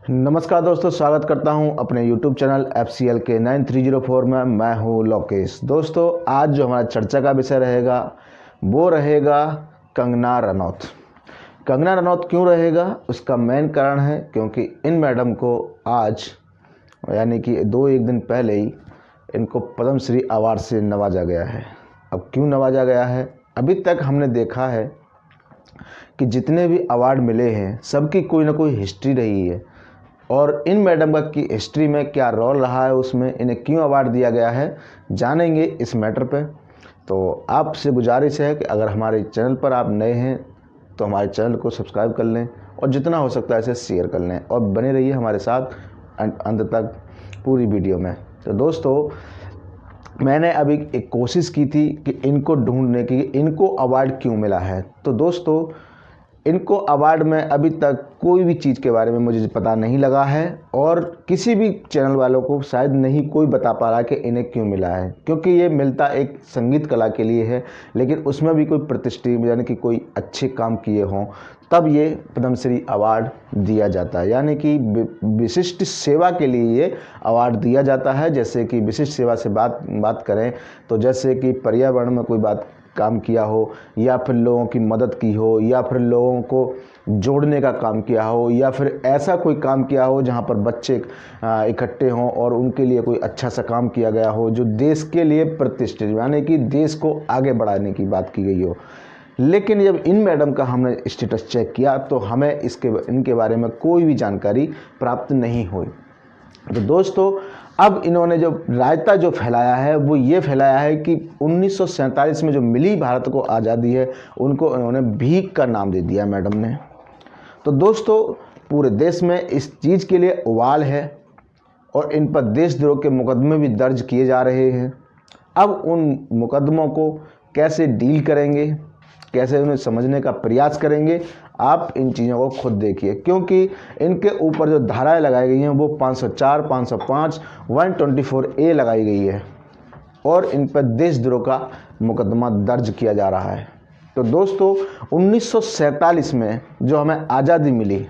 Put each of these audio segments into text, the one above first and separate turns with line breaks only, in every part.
नमस्कार दोस्तों, स्वागत करता हूं अपने YouTube चैनल FCL के 9304 में। मैं हूं लोकेश। दोस्तों, आज जो हमारा चर्चा का विषय रहेगा वो रहेगा कंगना रनौत। कंगना रनौत क्यों रहेगा, उसका मेन कारण है क्योंकि इन मैडम को आज यानी कि एक दिन पहले ही इनको पद्मश्री अवार्ड से नवाजा गया है। अब क्यों नवाजा गया है, अभी तक हमने देखा है कि जितने भी अवार्ड मिले हैं सबकी कोई ना कोई हिस्ट्री रही है और इन मैडम की हिस्ट्री में क्या रोल रहा है, उसमें इन्हें क्यों अवार्ड दिया गया है, जानेंगे इस मैटर पे। तो आपसे गुजारिश है कि अगर हमारे चैनल पर आप नए हैं तो हमारे चैनल को सब्सक्राइब कर लें और जितना हो सकता है इसे शेयर कर लें और बने रहिए हमारे साथ अंत तक पूरी वीडियो में। तो दोस्तों, मैंने अभी एक कोशिश की थी कि इनको ढूंढने की, इनको अवार्ड क्यों मिला है। तो दोस्तों, इनको अवार्ड में अभी तक कोई भी चीज़ के बारे में मुझे पता नहीं लगा है और किसी भी चैनल वालों को शायद नहीं कोई बता पा रहा कि इन्हें क्यों मिला है, क्योंकि ये मिलता एक संगीत कला के लिए है, लेकिन उसमें भी कोई प्रतिष्ठित यानी कि कोई अच्छे काम किए हों तब ये पद्मश्री अवार्ड दिया जाता है, यानी कि विशिष्ट सेवा के लिए ये अवार्ड दिया जाता है। जैसे कि विशिष्ट सेवा से बात करें तो जैसे कि पर्यावरण में कोई काम किया हो, या फिर लोगों की मदद की हो, या फिर लोगों को जोड़ने का काम किया हो, या फिर ऐसा कोई काम किया हो जहां पर बच्चे इकट्ठे हों और उनके लिए कोई अच्छा सा काम किया गया हो जो देश के लिए प्रतिष्ठित, यानी कि देश को आगे बढ़ाने की बात की गई हो। लेकिन जब इन मैडम का हमने स्टेटस चेक किया तो हमें इनके बारे में कोई भी जानकारी प्राप्त नहीं हुई। तो दोस्तों, अब इन्होंने जो रायता जो फैलाया है वो ये फैलाया है कि 1947 में जो मिली भारत को आज़ादी है उनको इन्होंने भीख का नाम दे दिया मैडम ने। तो दोस्तों, पूरे देश में इस चीज़ के लिए उबाल है और इन पर देशद्रोह के मुकदमे भी दर्ज किए जा रहे हैं। अब उन मुकदमों को कैसे डील करेंगे, कैसे उन्हें समझने का प्रयास करेंगे, आप इन चीज़ों को खुद देखिए, क्योंकि इनके ऊपर जो धाराएं लगाई गई हैं वो 504, 505, 124A लगाई गई है और इन पर देशद्रोह का मुकदमा दर्ज किया जा रहा है। तो दोस्तों, 1947 में जो हमें आज़ादी मिली,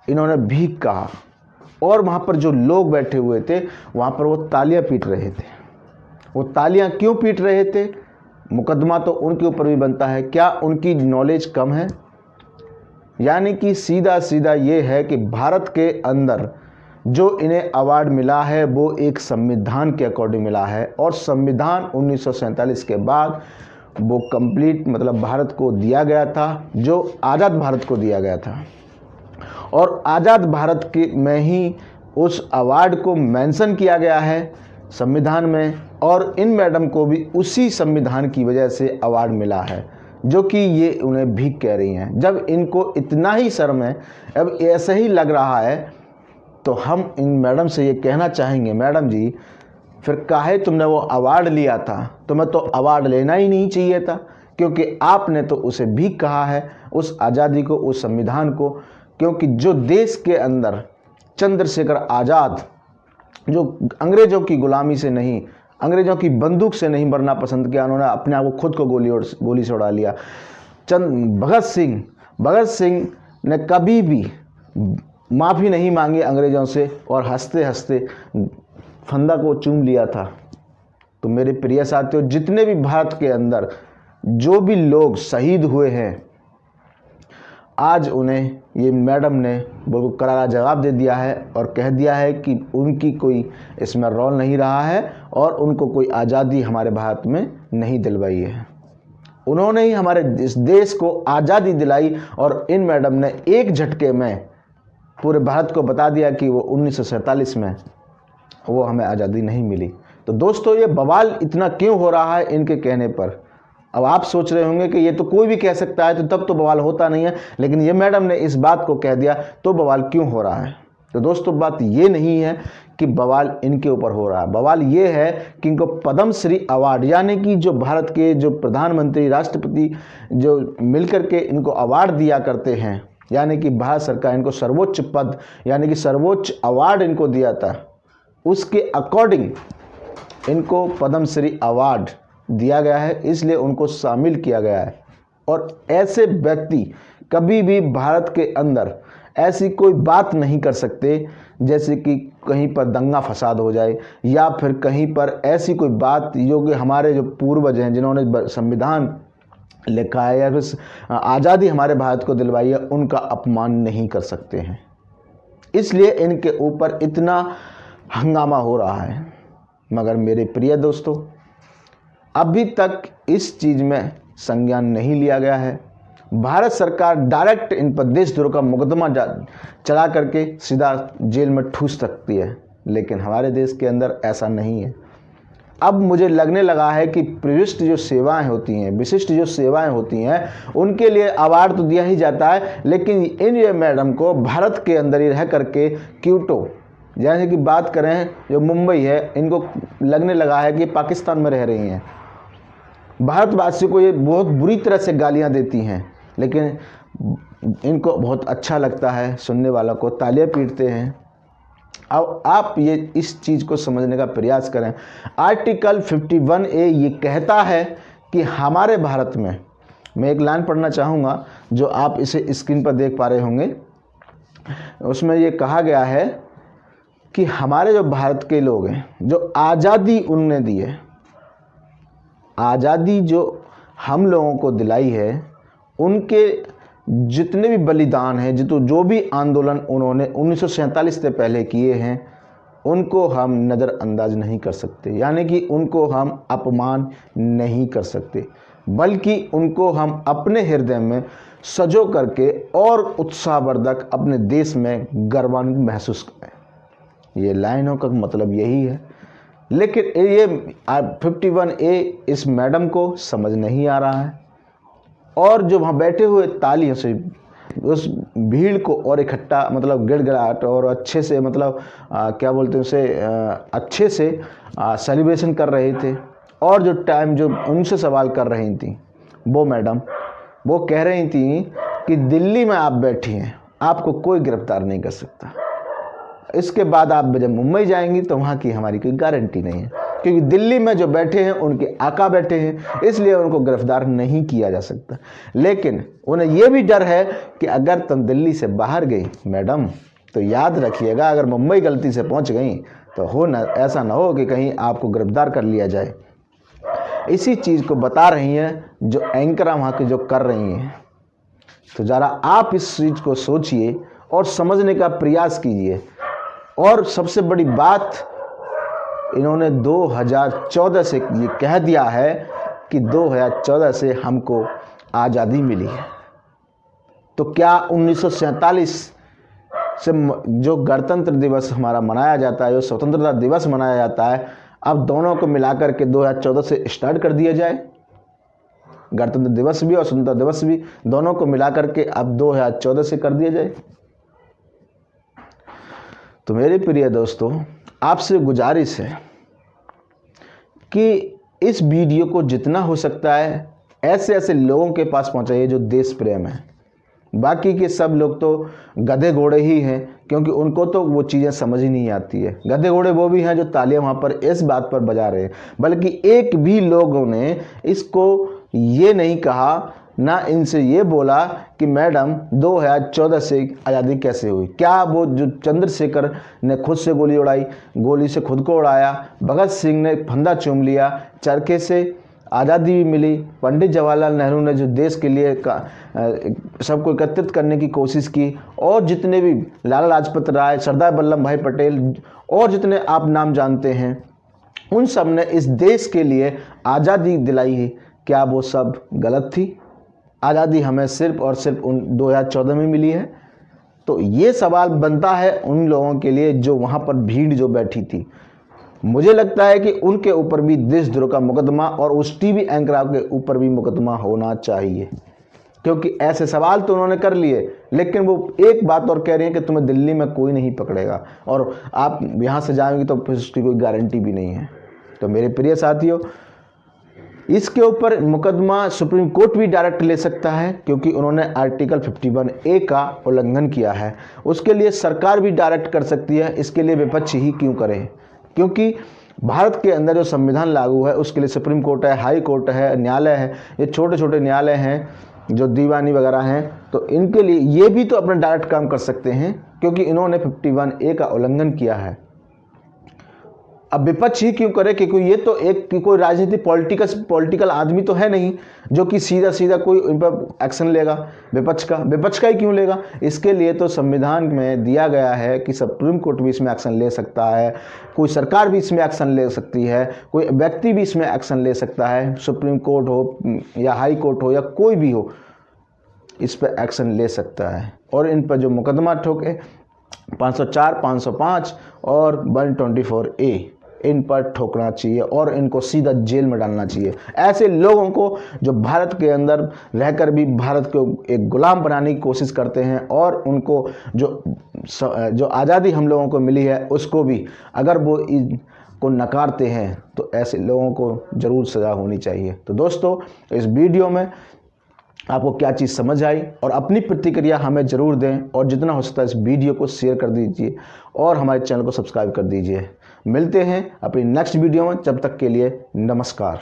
इन्होंने भीख कहा और वहाँ पर जो लोग बैठे हुए थे वहाँ पर वो तालियां पीट रहे थे। वो तालियां क्यों पीट रहे थे, मुकदमा तो उनके ऊपर भी बनता है। क्या उनकी नॉलेज कम है? यानी कि सीधा सीधा ये है कि भारत के अंदर जो इन्हें अवार्ड मिला है वो एक संविधान के अकॉर्डिंग मिला है और संविधान 1947 के बाद वो कंप्लीट मतलब भारत को दिया गया था, जो आज़ाद भारत को दिया गया था और आज़ाद भारत के में ही उस अवार्ड को मेंशन किया गया है संविधान में और इन मैडम को भी उसी संविधान की वजह से अवार्ड मिला है, जो कि ये उन्हें भीख कह रही हैं। जब इनको इतना ही शर्म है, अब ऐसे ही लग रहा है, तो हम इन मैडम से ये कहना चाहेंगे, मैडम जी फिर काहे तुमने वो अवार्ड लिया था, तुम्हें तो अवार्ड लेना ही नहीं चाहिए था, क्योंकि आपने तो उसे भीख कहा है, उस आज़ादी को, उस संविधान को। क्योंकि जो देश के अंदर चंद्रशेखर आज़ाद जो अंग्रेज़ों की गुलामी से नहीं, अंग्रेज़ों की बंदूक से नहीं मरना पसंद किया, उन्होंने अपने आप को खुद को गोली से उड़ा लिया। भगत सिंह ने कभी भी माफ़ी नहीं मांगी अंग्रेज़ों से और हंसते हंसते फंदा को चूम लिया था। तो मेरे प्रिय साथियों, जितने भी भारत के अंदर जो भी लोग शहीद हुए हैं, आज उन्हें ये मैडम ने बिल्कुल करारा जवाब दे दिया है और कह दिया है कि उनकी कोई इसमें रोल नहीं रहा है और उनको कोई आज़ादी हमारे भारत में नहीं दिलवाई है। उन्होंने ही हमारे इस देश को आज़ादी दिलाई और इन मैडम ने एक झटके में पूरे भारत को बता दिया कि वो 1947 में वो हमें आज़ादी नहीं मिली। तो दोस्तों, ये बवाल इतना क्यों हो रहा है इनके कहने पर? अब आप सोच रहे होंगे कि ये तो कोई भी कह सकता है, तो तब तो बवाल होता नहीं है, लेकिन ये मैडम ने इस बात को कह दिया तो बवाल क्यों हो रहा है? तो दोस्तों, बात ये नहीं है कि बवाल इनके ऊपर हो रहा है, बवाल ये है कि इनको पद्मश्री अवार्ड, यानी कि जो भारत के जो प्रधानमंत्री, राष्ट्रपति जो मिलकर के इनको अवार्ड दिया करते हैं, यानी कि भारत सरकार इनको सर्वोच्च पद यानी कि सर्वोच्च अवार्ड इनको दिया था, उसके अकॉर्डिंग इनको पद्मश्री अवार्ड दिया गया है, इसलिए उनको शामिल किया गया है। और ऐसे व्यक्ति कभी भी भारत के अंदर ऐसी कोई बात नहीं कर सकते जैसे कि कहीं पर दंगा फसाद हो जाए या फिर कहीं पर ऐसी कोई बात जो कि हमारे जो पूर्वज हैं जिन्होंने संविधान लिखा है या फिर आज़ादी हमारे भारत को दिलवाई है उनका अपमान नहीं कर सकते हैं। इसलिए इनके ऊपर इतना हंगामा हो रहा है। मगर मेरे प्रिय दोस्तों, अभी तक इस चीज़ में संज्ञान नहीं लिया गया है। भारत सरकार डायरेक्ट इन पर देशद्रोह का मुकदमा चला करके सीधा जेल में ठूस सकती है, लेकिन हमारे देश के अंदर ऐसा नहीं है। अब मुझे लगने लगा है कि विशिष्ट जो सेवाएं होती हैं उनके लिए अवार्ड तो दिया ही जाता है, लेकिन इन ये मैडम को भारत के अंदर ही रह करके क्यूटो, जैसे कि बात करें जो मुंबई है, इनको लगने लगा है कि पाकिस्तान में रह रही हैं। भारतवासियों को ये बहुत बुरी तरह से गालियां देती हैं, लेकिन इनको बहुत अच्छा लगता है, सुनने वालों को तालियां पीटते हैं। अब आप ये इस चीज़ को समझने का प्रयास करें। आर्टिकल 51A ये कहता है कि हमारे भारत में, मैं एक लाइन पढ़ना चाहूँगा जो आप इसे स्क्रीन पर देख पा रहे होंगे। उसमें ये कहा गया है कि हमारे जो भारत के लोग हैं, जो आज़ादी उनने दी है, आज़ादी जो हम लोगों को दिलाई है, उनके जितने भी बलिदान हैं, जो भी आंदोलन उन्होंने 1947 से पहले किए हैं, उनको हम नज़रअंदाज नहीं कर सकते, यानी कि उनको हम अपमान नहीं कर सकते, बल्कि उनको हम अपने हृदय में सजो करके और उत्साहवर्धक अपने देश में गर्वान्वित महसूस करें। ये लाइनों का मतलब यही है। लेकिन ये 51A इस मैडम को समझ नहीं आ रहा है, और जो वहाँ बैठे हुए तालियों से उस भीड़ को और इकट्ठा मतलब गिड़गिड़ाहट और अच्छे से मतलब क्या बोलते हैं उसे अच्छे से सेलिब्रेशन कर रहे थे। और जो टाइम जो उनसे सवाल कर रही थी वो मैडम, वो कह रही थी कि दिल्ली में आप बैठी हैं, आपको कोई गिरफ्तार नहीं कर सकता। इसके बाद आप जब मुंबई जाएंगी तो वहाँ की हमारी कोई गारंटी नहीं है, क्योंकि दिल्ली में जो बैठे हैं उनके आका बैठे हैं, इसलिए उनको गिरफ्तार नहीं किया जा सकता। लेकिन उन्हें यह भी डर है कि अगर तुम दिल्ली से बाहर गई मैडम, तो याद रखिएगा अगर मुंबई गलती से पहुंच गई तो ऐसा ना हो कि कहीं आपको गिरफ्तार कर लिया जाए। इसी चीज़ को बता रही हैं जो एंकर वहाँ के जो कर रही हैं। तो ज़रा आप इस चीज़ को सोचिए और समझने का प्रयास कीजिए। और सबसे बड़ी बात, इन्होंने 2014 से ये कह दिया है कि 2014 से हमको आज़ादी मिली है। तो क्या 1947 से जो गणतंत्र दिवस हमारा मनाया जाता है, जो स्वतंत्रता दिवस मनाया जाता है, अब दोनों को मिलाकर के 2014 से स्टार्ट कर दिया जाए? गणतंत्र दिवस भी और स्वतंत्रता दिवस भी दोनों को मिलाकर के अब 2014 से कर दिया जाए? तो मेरे प्रिय दोस्तों, आपसे गुजारिश है कि इस वीडियो को जितना हो सकता है ऐसे ऐसे लोगों के पास पहुंचाइए जो देश प्रेम है। बाकी के सब लोग तो गधे घोड़े ही हैं, क्योंकि उनको तो वो चीज़ें समझ ही नहीं आती है। गधे घोड़े वो भी हैं जो तालियां वहाँ पर इस बात पर बजा रहे हैं, बल्कि एक भी लोगों ने इसको ये नहीं कहा, ना इनसे ये बोला कि मैडम 2014 से आज़ादी कैसे हुई। क्या वो जो चंद्रशेखर ने खुद से गोली उड़ाई, गोली से खुद को उड़ाया, भगत सिंह ने फंदा चूम लिया, चरखे से आज़ादी भी मिली, पंडित जवाहरलाल नेहरू ने जो देश के लिए सबको एकत्रित करने की कोशिश की, और जितने भी लाला लाजपत राय, सरदार वल्लभ भाई पटेल और जितने आप नाम जानते हैं, उन सब ने इस देश के लिए आज़ादी दिलाई है। क्या वो सब गलत थी? आज़ादी हमें सिर्फ और सिर्फ 2014 में मिली है? तो ये सवाल बनता है उन लोगों के लिए जो वहाँ पर भीड़ जो बैठी थी। मुझे लगता है कि उनके ऊपर भी देशद्रोह का मुकदमा और उस टीवी एंकर के ऊपर भी मुकदमा होना चाहिए, क्योंकि ऐसे सवाल तो उन्होंने कर लिए, लेकिन वो एक बात और कह रही है कि तुम्हें दिल्ली में कोई नहीं पकड़ेगा और आप यहाँ से जाएंगे तो फिर उसकी कोई गारंटी भी नहीं है। तो मेरे प्रिय साथियों, इसके ऊपर मुकदमा सुप्रीम कोर्ट भी डायरेक्ट ले सकता है, क्योंकि उन्होंने आर्टिकल 51A का उल्लंघन किया है। उसके लिए सरकार भी डायरेक्ट कर सकती है, इसके लिए विपक्ष ही क्यों करे? क्योंकि भारत के अंदर जो संविधान लागू है उसके लिए सुप्रीम कोर्ट है, हाई कोर्ट है, न्यायालय है। ये छोटे छोटे न्यायालय हैं जो दीवानी वगैरह हैं, तो इनके लिए ये भी तो अपना डायरेक्ट काम कर सकते हैं, क्योंकि इन्होंने 51A का उल्लंघन किया है। अब विपक्ष ही क्यों करे, क्योंकि ये तो एक कोई राजनीति पॉलिटिकल आदमी तो है नहीं जो कि सीधा सीधा कोई इन पर एक्शन लेगा। विपक्ष का ही क्यों लेगा? इसके लिए तो संविधान में दिया गया है कि सुप्रीम कोर्ट भी इसमें एक्शन ले सकता है, कोई सरकार भी इसमें एक्शन ले सकती है, कोई व्यक्ति भी इसमें एक्शन ले सकता है। सुप्रीम कोर्ट हो या हाई कोर्ट हो या कोई भी हो, इस पर एक्शन ले सकता है। और इन पर जो मुकदमा ठोके 504, 505 और 124A, इन पर ठोकना चाहिए और इनको सीधा जेल में डालना चाहिए। ऐसे लोगों को जो भारत के अंदर रहकर भी भारत को एक गुलाम बनाने की कोशिश करते हैं, और उनको जो आज़ादी हम लोगों को मिली है उसको भी अगर वो को नकारते हैं, तो ऐसे लोगों को ज़रूर सज़ा होनी चाहिए। तो दोस्तों, इस वीडियो में आपको क्या चीज़ समझ आई, और अपनी प्रतिक्रिया हमें ज़रूर दें, और जितना हो सकता है इस वीडियो को शेयर कर दीजिए और हमारे चैनल को सब्सक्राइब कर दीजिए। मिलते हैं अपनी नेक्स्ट वीडियो में, जब तक के लिए नमस्कार।